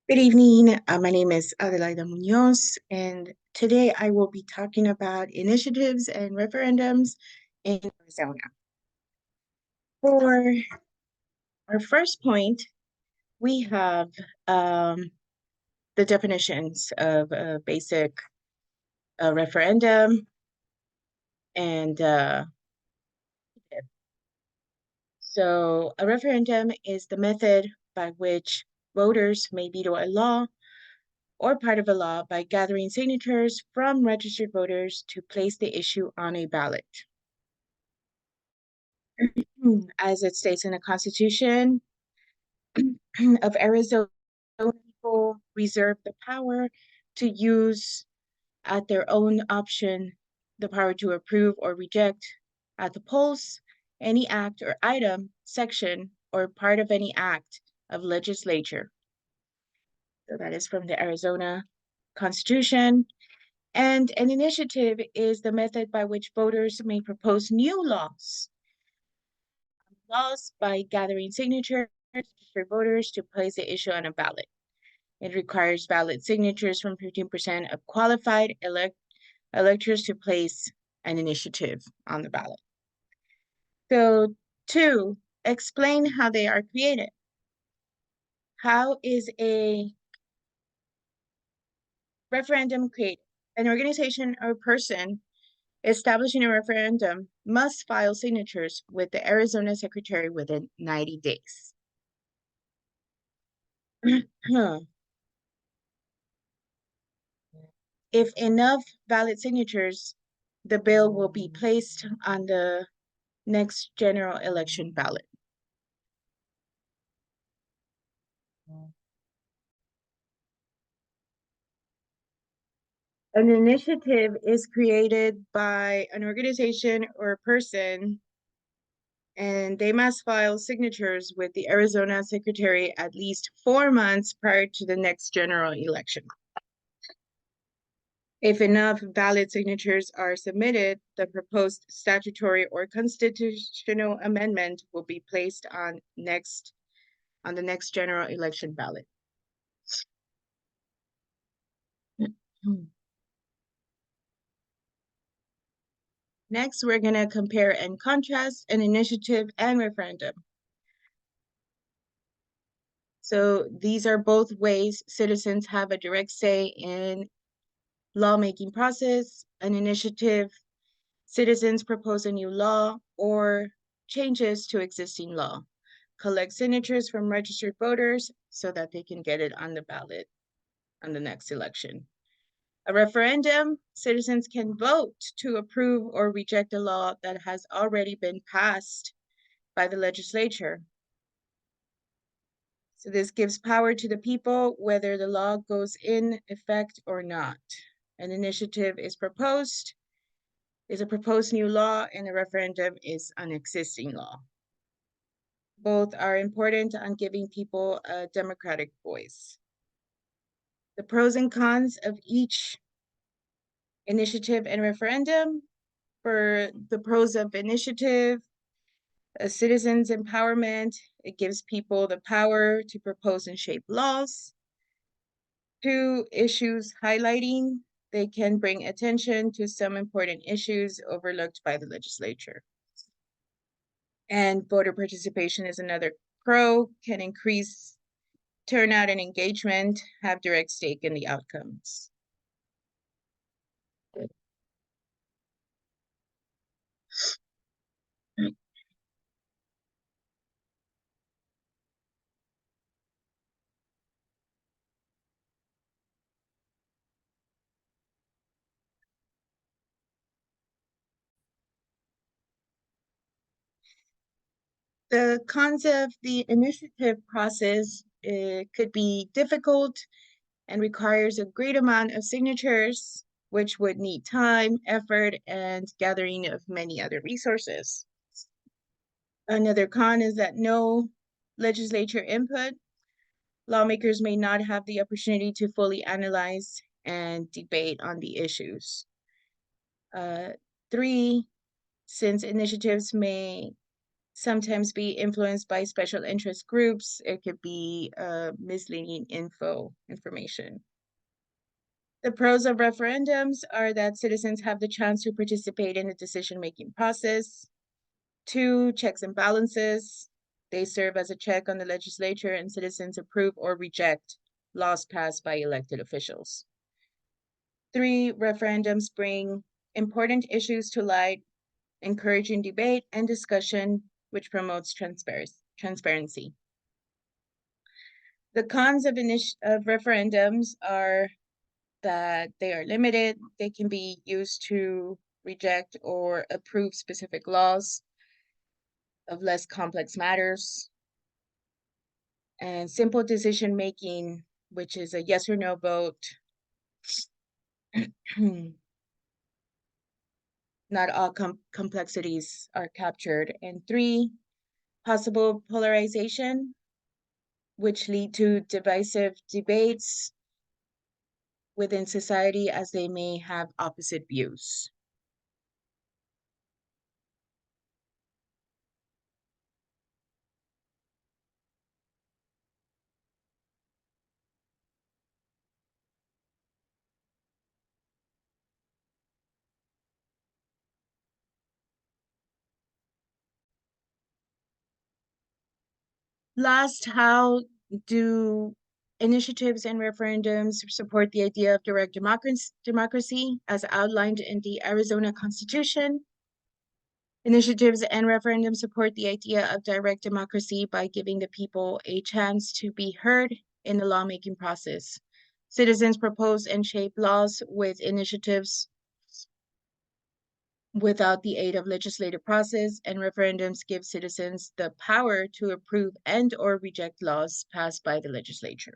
Good evening. My name is Adelaida Munoz, and today I will be talking about initiatives and referendums in Arizona. For our first point, we have the definitions of a basic referendum and so a referendum is the method by which voters may veto a law or part of a law by gathering signatures from registered voters to place the issue on a ballot. As it states in the Constitution of Arizona, people reserve the power to use at their own option the power to approve or reject at the polls any act or item, section, or part of any act of legislature. So that is from the Arizona Constitution. And an initiative is the method by which voters may propose new laws by gathering signatures for voters to place the issue on a ballot. It requires valid signatures from 15% of qualified electors to place an initiative on the ballot. So, two, explain how they are created. How is a referendum created? An organization or person establishing a referendum must file signatures with the Arizona Secretary within 90 days. If enough valid signatures, the bill will be placed on the next general election ballot. An initiative is created by an organization or a person, and they must file signatures with the Arizona Secretary at least 4 months prior to the next general election. If enough valid signatures are submitted, the proposed statutory or constitutional amendment will be placed on the next general election ballot. Next, we're going to compare and contrast an initiative and referendum. So these are both ways citizens have a direct say in lawmaking process. An initiative, citizens propose a new law or changes to existing law, collect signatures from registered voters so that they can get it on the ballot on the next election. A referendum, citizens can vote to approve or reject a law that has already been passed by the legislature. So this gives power to the people whether the law goes in effect or not. An initiative is a proposed new law, and a referendum is an existing law. Both are important on giving people a democratic voice. The pros and cons of each initiative and referendum. For the pros of initiative, citizens empowerment, it gives people the power to propose and shape laws. 2, issues highlighting, they can bring attention to some important issues overlooked by the legislature. And voter participation is another pro, can increase turnout and engagement, have direct stake in the outcomes. The cons of the initiative process could be difficult and requires a great amount of signatures, which would need time, effort, and gathering of many other resources. Another con is that no legislature input. Lawmakers may not have the opportunity to fully analyze and debate on the issues. 3, since initiatives may sometimes be influenced by special interest groups. It could be misleading information. The pros of referendums are that citizens have the chance to participate in the decision-making process. 2, checks and balances. They serve as a check on the legislature, and citizens approve or reject laws passed by elected officials. 3, referendums bring important issues to light, encouraging debate and discussion, which promotes transparency. The cons of referendums are that they are limited. They can be used to reject or approve specific laws of less complex matters. And simple decision making, which is a yes or no vote. Not all complexities are captured. And 3, possible polarization, which lead to divisive debates within society as they may have opposite views. Last, how do initiatives and referendums support the idea of direct democracy as outlined in the Arizona Constitution? Initiatives and referendums support the idea of direct democracy by giving the people a chance to be heard in the lawmaking process. Citizens propose and shape laws with initiatives without the aid of legislative process, and referendums give citizens the power to approve and or reject laws passed by the legislature.